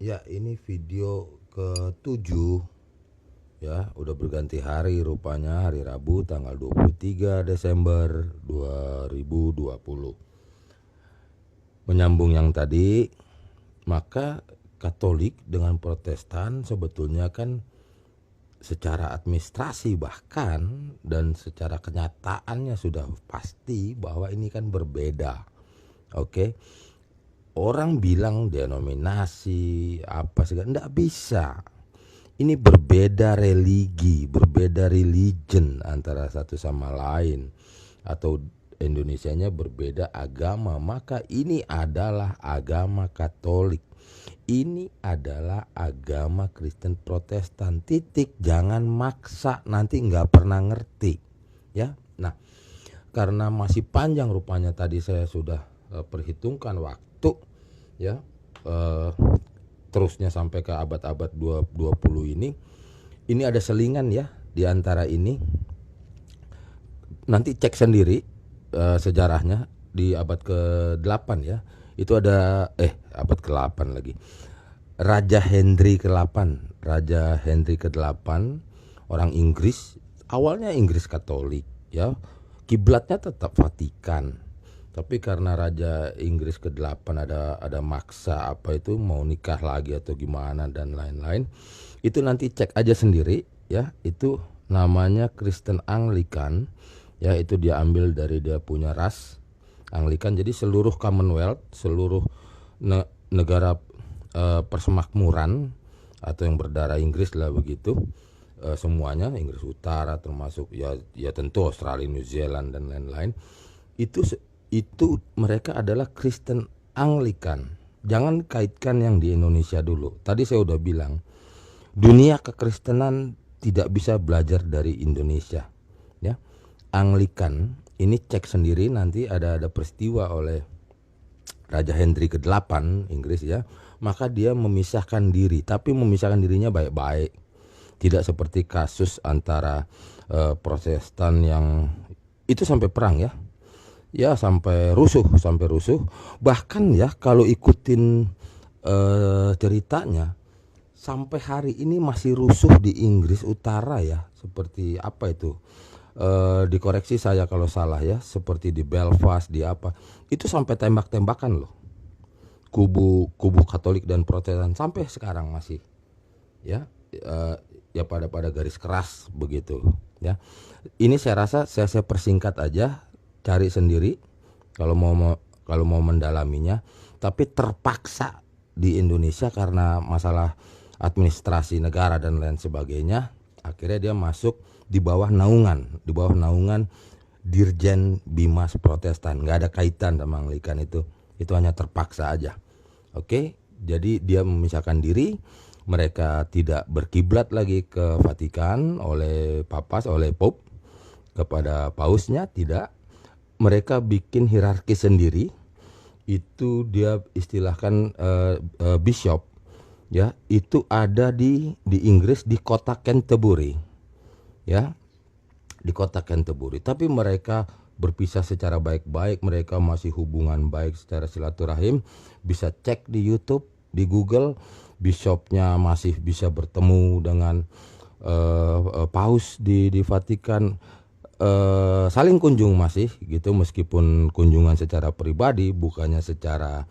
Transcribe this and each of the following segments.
Ya, ini video ke-7 ya, udah berganti hari rupanya, hari Rabu tanggal 23 Desember 2020. Menyambung yang tadi, maka Katolik dengan Protestan sebetulnya kan secara administrasi bahkan dan secara kenyataannya sudah pasti bahwa ini kan berbeda. Oke. Orang bilang denominasi apa segala, enggak bisa. Ini berbeda religi, berbeda religion antara satu sama lain, atau Indonesianya berbeda agama. Maka ini adalah agama Katolik, ini adalah agama Kristen Protestan, titik. Jangan maksa, nanti nggak pernah ngerti ya. Nah, karena masih panjang rupanya, tadi saya sudah perhitungkan waktu ya, terusnya sampai ke abad-abad 20 ini ada selingan ya di antara ini. Nanti cek sendiri sejarahnya di abad ke-8 ya. Itu ada abad ke-8 lagi. Raja Henry ke-8, Raja Henry ke-8 orang Inggris, awalnya Inggris Katolik ya. Kiblatnya tetap Vatikan. Tapi karena Raja Inggris ke-8 ada maksa apa itu mau nikah lagi atau gimana dan lain-lain. Itu nanti cek aja sendiri ya. Itu namanya Kristen Anglikan ya, itu dia ambil dari dia punya ras Anglikan. Jadi seluruh Commonwealth, seluruh negara persemakmuran atau yang berdarah Inggris lah begitu, semuanya Inggris Utara termasuk ya tentu Australia, New Zealand dan lain-lain, itu mereka adalah Kristen Anglikan. Jangan kaitkan yang di Indonesia dulu. Tadi saya udah bilang, dunia kekristenan tidak bisa belajar dari Indonesia ya. Anglikan ini cek sendiri, nanti ada peristiwa oleh Raja Henry ke-8 Inggris ya, maka dia memisahkan diri, tapi memisahkan dirinya baik-baik. Tidak seperti kasus antara Protestan yang itu sampai perang ya. Ya sampai rusuh. Bahkan ya kalau ikutin ceritanya, sampai hari ini masih rusuh di Inggris Utara ya. Seperti apa itu? Dikoreksi saya kalau salah ya, seperti di Belfast, di apa, itu sampai tembak-tembakan loh, kubu Katolik dan Protestan sampai sekarang masih ya, ya pada garis keras begitu ya. Ini saya rasa saya persingkat aja, cari sendiri kalau mau mendalaminya. Tapi terpaksa di Indonesia karena masalah administrasi negara dan lain sebagainya, akhirnya dia masuk di bawah naungan Dirjen Bimas Protestan. Nggak ada kaitan sama Anglikan, itu hanya terpaksa aja. Oke, jadi dia memisahkan diri. Mereka tidak berkiblat lagi ke Vatikan oleh Papas, oleh Pope kepada Pausnya, tidak. Mereka bikin hierarki sendiri. Itu dia istilahkan bishop ya. Itu ada di Inggris, di kota Canterbury ya, di kota Canterbury. Tapi mereka berpisah secara baik-baik, mereka masih hubungan baik secara silaturahim. Bisa cek di YouTube, di Google, bishopnya masih bisa bertemu dengan paus di Vatikan, saling kunjung masih gitu, meskipun kunjungan secara pribadi, bukannya secara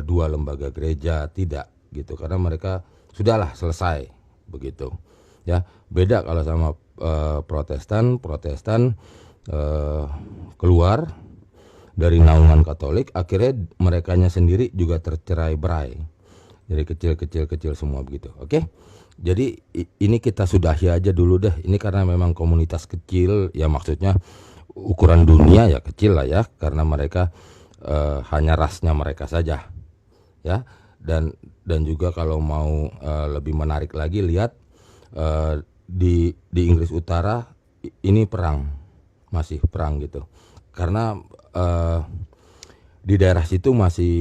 dua lembaga gereja, tidak gitu, karena mereka sudahlah selesai begitu ya. Beda kalau sama Protestan keluar dari naungan Katolik, akhirnya merekanya sendiri juga tercerai berai, jadi kecil semua begitu. Oke, jadi ini kita sudahi aja dulu deh. Ini karena memang komunitas kecil ya, maksudnya ukuran dunia ya kecil lah ya, karena mereka hanya rasnya mereka saja ya. Dan juga kalau mau lebih menarik lagi, lihat di Inggris Utara ini masih perang gitu, karena di daerah situ masih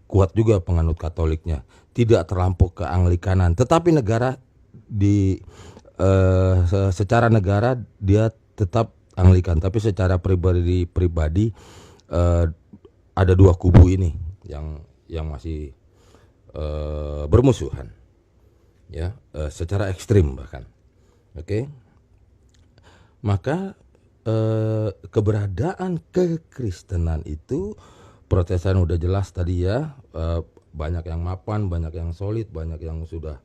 kuat juga penganut Katoliknya, tidak terlampau ke Anglikanan. Tetapi negara secara negara dia tetap Anglikan, tapi secara pribadi ada dua kubu ini yang masih bermusuhan, ya, secara ekstrim bahkan. Oke, maka keberadaan kekristenan itu, Protestan udah jelas tadi ya, banyak yang mapan, banyak yang solid, banyak yang sudah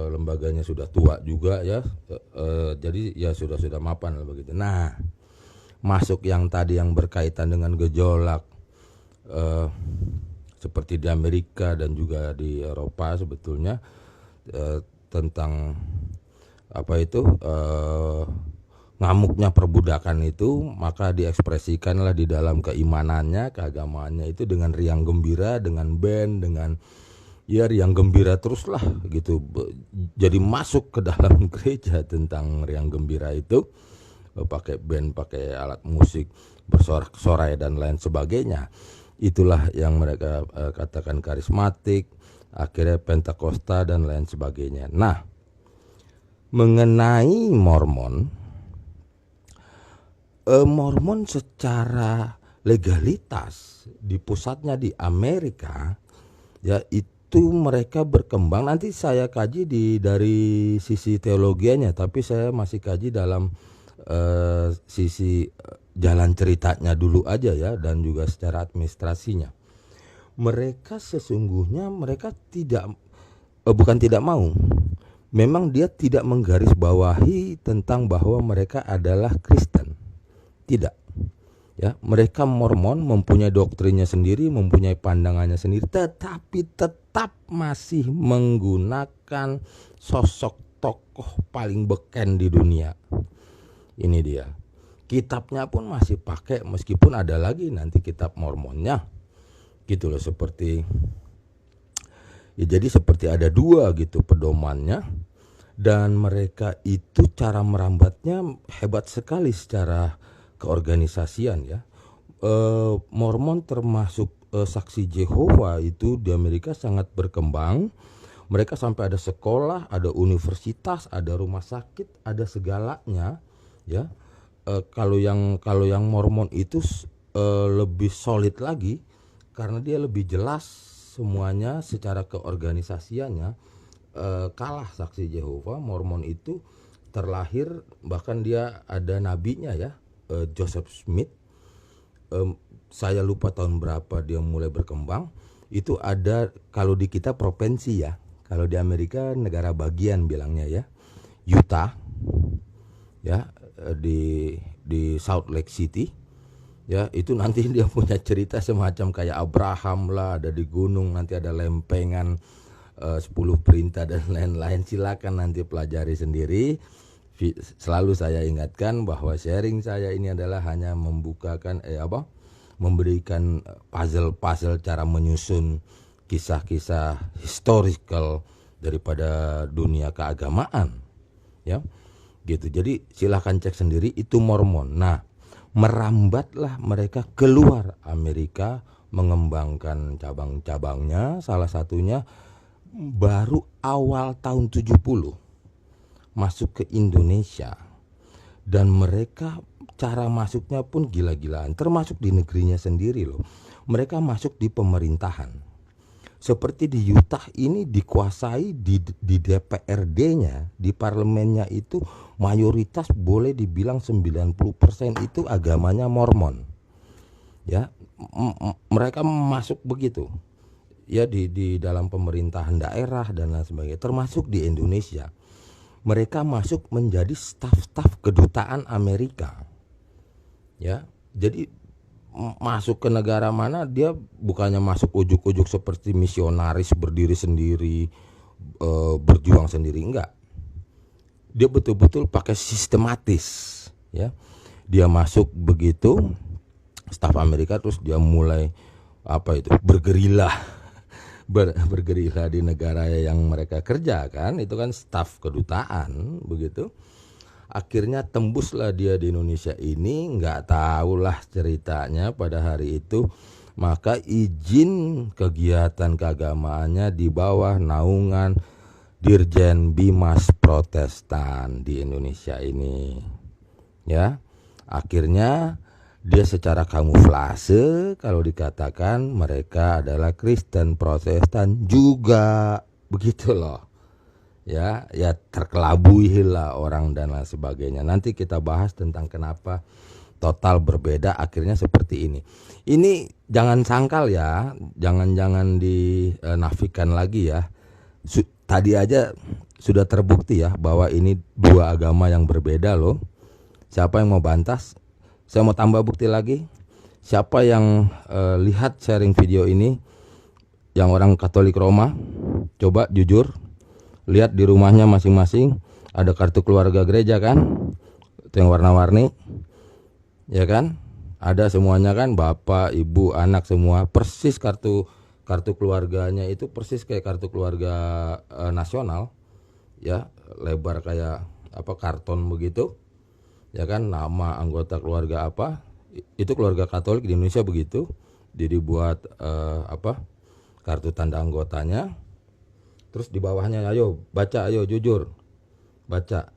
lembaganya sudah tua juga ya, jadi ya sudah mapan lah begitu. Nah, masuk yang tadi yang berkaitan dengan gejolak seperti di Amerika dan juga di Eropa sebetulnya, tentang apa itu, ngamuknya perbudakan itu, maka diekspresikanlah di dalam keimanannya, keagamaannya itu dengan riang gembira, dengan band, dengan ya riang gembira teruslah gitu. Jadi masuk ke dalam gereja tentang riang gembira itu, pakai band, pakai alat musik, bersorak-sorai dan lain sebagainya. Itulah yang mereka katakan karismatik, akhirnya Pentakosta dan lain sebagainya. Nah, mengenai Mormon secara legalitas di pusatnya di Amerika, ya itu mereka berkembang. Nanti saya kaji dari sisi teologianya, tapi saya masih kaji dalam sisi jalan ceritanya dulu aja ya, dan juga secara administrasinya. Mereka sesungguhnya mereka bukan tidak mau. Memang dia tidak menggarisbawahi tentang bahwa mereka adalah Kristen. Tidak. Ya, mereka Mormon mempunyai doktrinnya sendiri, mempunyai pandangannya sendiri, tetapi tetap masih menggunakan sosok tokoh paling beken di dunia. Ini dia. Kitabnya pun masih pakai, meskipun ada lagi nanti kitab Mormonnya. Gitu loh, seperti ya, jadi seperti ada dua gitu pedomannya, dan mereka itu cara merambatnya hebat sekali secara keorganisasian ya. Mormon termasuk saksi Jehovah itu di Amerika sangat berkembang. Mereka sampai ada sekolah, ada universitas, ada rumah sakit, ada segalanya ya. Kalau yang Mormon itu lebih solid lagi, karena dia lebih jelas semuanya secara keorganisasiannya. Kalah saksi Jehovah. Mormon itu terlahir, bahkan dia ada nabinya ya, Joseph Smith. Saya lupa tahun berapa dia mulai berkembang. Itu ada, kalau di kita provinsi ya, kalau di Amerika negara bagian bilangnya ya, Utah ya, di Salt Lake City ya. Itu nanti dia punya cerita semacam kayak Abraham lah, ada di gunung, nanti ada lempengan, 10 perintah dan lain-lain. Silakan nanti pelajari sendiri. Selalu saya ingatkan bahwa sharing saya ini adalah hanya membukakan memberikan puzzle-puzzle cara menyusun kisah-kisah historical daripada dunia keagamaan ya. Gitu. Jadi silakan cek sendiri itu Mormon. Nah, merambatlah mereka keluar Amerika, mengembangkan cabang-cabangnya. Salah satunya baru awal tahun 70 masuk ke Indonesia, dan mereka cara masuknya pun gila-gilaan, termasuk di negerinya sendiri loh. Mereka masuk di pemerintahan. Seperti di Utah ini dikuasai di DPRD-nya, di parlemennya itu mayoritas boleh dibilang 90% itu agamanya Mormon. Ya, mereka masuk begitu. Ya, di dalam pemerintahan daerah dan lain sebagainya, termasuk di Indonesia. Mereka masuk menjadi staf-staf kedutaan Amerika. Ya, jadi masuk ke negara mana dia bukannya masuk ujuk-ujuk seperti misionaris berdiri sendiri, berjuang sendiri, enggak. Dia betul-betul pakai sistematis ya. Dia masuk begitu staf Amerika, terus dia mulai bergerila bergerila di negara yang mereka kerjakan, itu kan staf kedutaan begitu. Akhirnya tembuslah dia di Indonesia ini, nggak tahulah ceritanya pada hari itu. Maka izin kegiatan keagamaannya di bawah naungan Dirjen Bimas Protestan di Indonesia ini. Ya, akhirnya dia secara kamuflase kalau dikatakan mereka adalah Kristen Protestan juga, begitu loh. Ya terkelabui lah orang dan lain sebagainya. Nanti kita bahas tentang kenapa total berbeda akhirnya seperti ini. Ini jangan sangkal ya, jangan dinafikan lagi ya. Tadi aja sudah terbukti ya bahwa ini dua agama yang berbeda loh. Siapa yang mau bantah? Saya mau tambah bukti lagi. Siapa yang lihat sharing video ini, yang orang Katolik Roma, coba jujur, lihat di rumahnya masing-masing ada kartu keluarga gereja kan, itu yang warna-warni, ya kan? Ada semuanya kan, bapak, ibu, anak semua persis kartu keluarganya itu persis kayak kartu keluarga nasional, ya lebar kayak apa karton begitu, ya kan? Nama anggota keluarga apa, itu keluarga Katolik di Indonesia begitu, jadi buat kartu tanda anggotanya. Terus di bawahnya ayo baca, ayo jujur baca,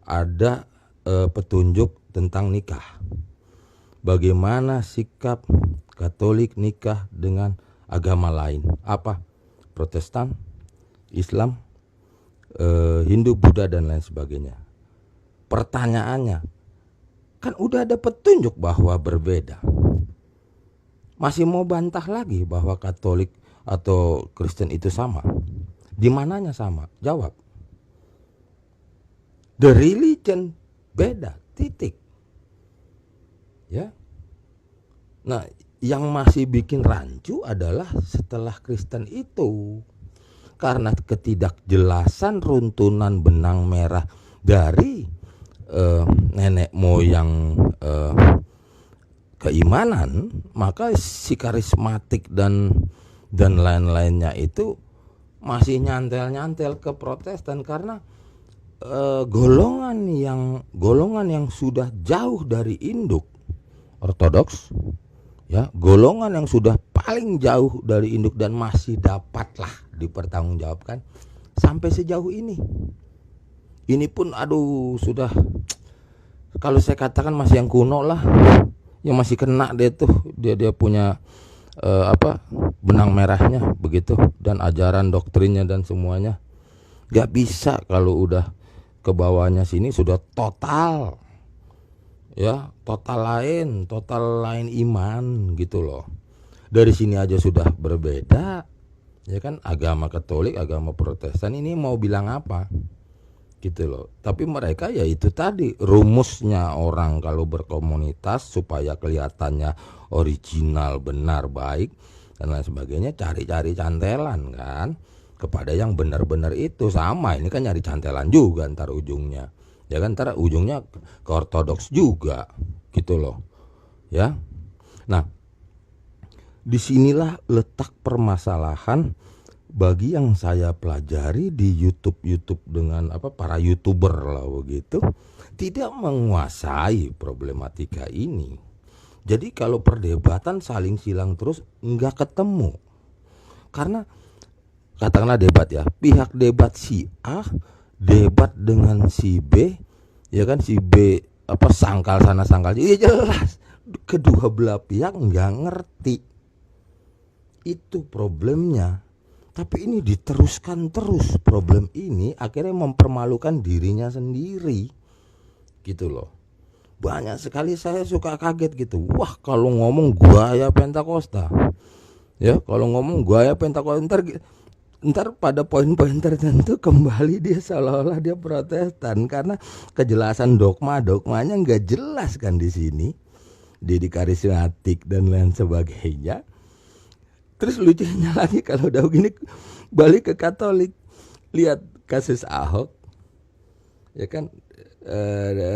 ada petunjuk tentang nikah. Bagaimana sikap Katolik nikah dengan agama lain? Apa? Protestan, Islam, Hindu, Buddha dan lain sebagainya. Pertanyaannya, kan udah ada petunjuk bahwa berbeda. Masih mau bantah lagi bahwa Katolik atau Kristen itu sama? Di mananya sama? Jawab. The religion beda, titik. Ya. Nah, yang masih bikin rancu adalah setelah Kristen itu. Karena ketidakjelasan runtunan benang merah dari nenek moyang keimanan, maka si karismatik dan lain-lainnya itu masih nyantel ke Protestan karena golongan yang sudah jauh dari induk Ortodoks, ya, golongan yang sudah paling jauh dari induk dan masih dapatlah dipertanggungjawabkan sampai sejauh ini. Ini pun sudah, kalau saya katakan masih yang kuno lah, yang masih kena dia punya benang merahnya begitu, dan ajaran doktrinnya dan semuanya. Gak bisa kalau udah ke bawahnya sini sudah total, ya total lain iman gitu loh. Dari sini aja sudah berbeda, ya kan, agama Katolik, agama Protestan ini mau bilang apa gitu loh. Tapi mereka ya itu tadi rumusnya orang kalau berkomunitas supaya kelihatannya original, benar, baik dan lain sebagainya, cari-cari cantelan kan kepada yang benar-benar itu. Sama ini kan nyari cantelan juga ntar ujungnya, ya kan, ntar ujungnya ke Ortodoks juga gitu loh, ya. Nah, disinilah letak permasalahan bagi yang saya pelajari di YouTube dengan para YouTuber lah begitu, tidak menguasai problematika ini. Jadi kalau perdebatan saling silang terus nggak ketemu. Karena katakanlah debat ya, pihak debat si A debat dengan si B, ya kan, si B sangkal sana sangkal sini, ya jelas kedua belah pihak nggak ngerti. Itu problemnya. Tapi ini diteruskan terus, problem ini akhirnya mempermalukan dirinya sendiri gitu loh. Banyak sekali saya suka kaget gitu. Wah, kalau ngomong gaya Pentakosta, ya kalau ngomong gaya Pentakosta, ntar pada poin-poin tertentu kembali dia seolah-olah dia Protestan karena kejelasan dogmanya nggak jelas kan di sini, di karismatik dan lain sebagainya. Terus lucunya lagi kalau udah begini balik ke Katolik, lihat kasus Ahok, ya kan,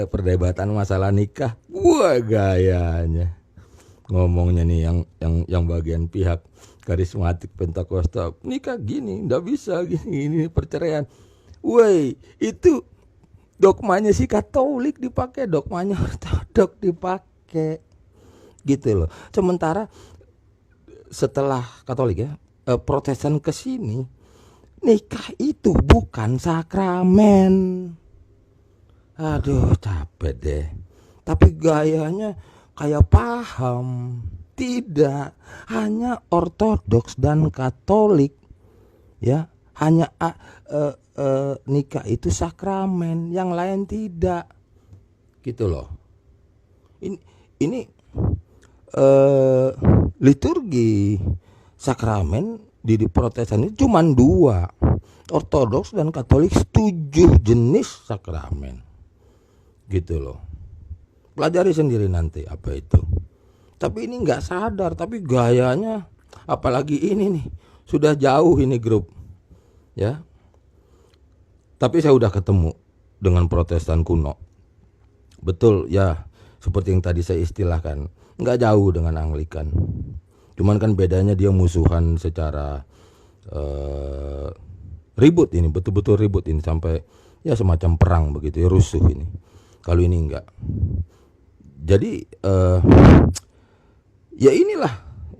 perdebatan masalah nikah, wah gayanya ngomongnya nih yang bagian pihak karismatik Pentakosta, nikah gini nggak bisa, gini perceraian. Woi, itu dogmanya si Katolik dipakai, dogmanya Ortodok dipakai gitu loh. Sementara setelah Katolik ya, Protestan ke sini, nikah itu bukan sakramen. Aduh capek deh. Tapi gayanya kayak paham. Tidak, hanya Ortodoks dan Katolik ya, hanya nikah itu sakramen, yang lain tidak, gitu loh. Ini liturgi sakramen di Protestan itu cuma 2, Ortodoks dan Katolik 7 jenis sakramen, gitu loh. Pelajari sendiri nanti apa itu. Tapi ini nggak sadar, tapi gayanya, apalagi ini nih, sudah jauh ini grup, ya. Tapi saya udah ketemu dengan Protestan kuno, betul ya, seperti yang tadi saya istilahkan, nggak jauh dengan Anglikan. Cuman kan bedanya dia musuhan secara ribut ini, betul-betul ribut ini, sampai ya semacam perang begitu ya, rusuh ini. Kalau ini enggak. Jadi ya inilah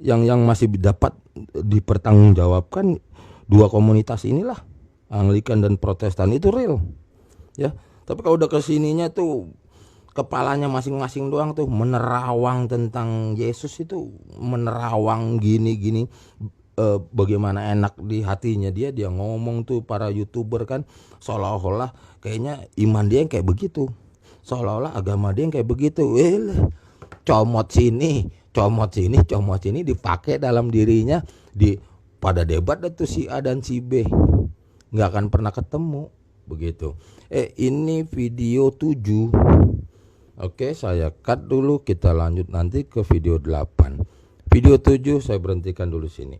yang masih dapat dipertanggungjawabkan, 2 komunitas inilah, Anglikan dan Protestan, itu real ya. Tapi kalau udah kesininya tuh kepalanya masing-masing doang tuh menerawang tentang Yesus, itu menerawang gini-gini, bagaimana enak di hatinya dia ngomong tuh, para YouTuber kan, seolah-olah kayaknya iman dia yang kayak begitu, seolah-olah agama dia yang kayak begitu. Comot sini dipakai dalam dirinya, pada debat itu si A dan si B, nggak akan pernah ketemu begitu. Ini video 7. Oke, saya cut dulu, kita lanjut nanti ke video 8. Video 7 saya berhentikan dulu sini.